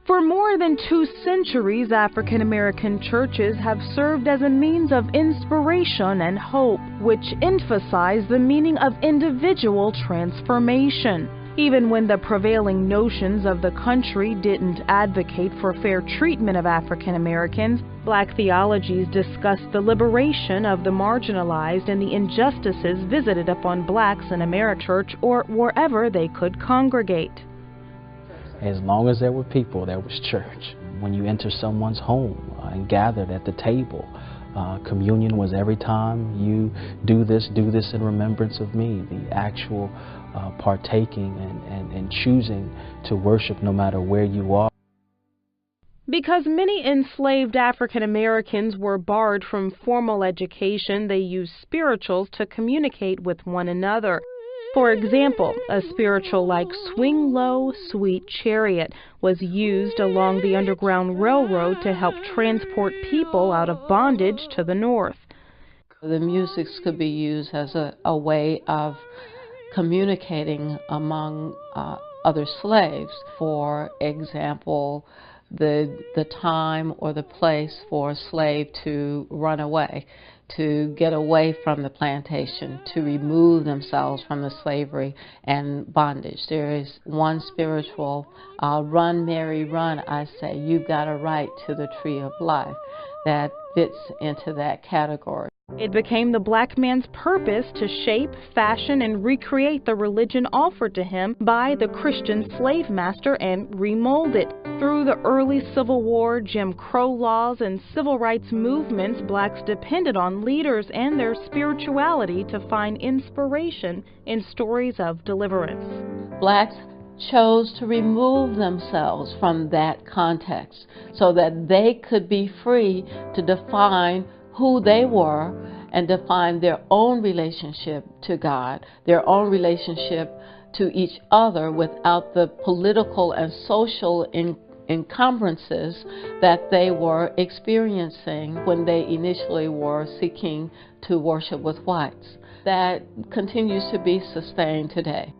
For more than 2 centuries, African American churches have served as a means of inspiration and hope, which emphasize the meaning of individual transformation. Even when the prevailing notions of the country didn't advocate for fair treatment of African Americans, Black theologies discussed the liberation of the marginalized and the injustices visited upon Blacks in Americhurch or wherever they could congregate. As long as there were people, there was church. When you enter someone's home and gathered at the table, communion was every time you do this in remembrance of me. The actual partaking and choosing to worship no matter where you are. Because many enslaved African Americans were barred from formal education, they used spirituals to communicate with one another. For example, a spiritual like Swing Low, Sweet Chariot was used along the Underground Railroad to help transport people out of bondage to the North. The musics could be used as a way of communicating among other slaves. For example, the time or the place for a slave to run away, to get away from the plantation, to remove themselves from the slavery and bondage. There is one spiritual, Run Mary Run, I say, you've got a right to the tree of life, that fits into that category. It became the Black man's purpose to shape, fashion, and recreate the religion offered to him by the Christian slave master and remold it. Through the early Civil War, Jim Crow laws, and civil rights movements, Blacks depended on leaders and their spirituality to find inspiration in stories of deliverance. Blacks chose to remove themselves from that context so that they could be free to define who they were and define their own relationship to God, their own relationship to each other without the political and social encumbrances that they were experiencing when they initially were seeking to worship with whites. That continues to be sustained today.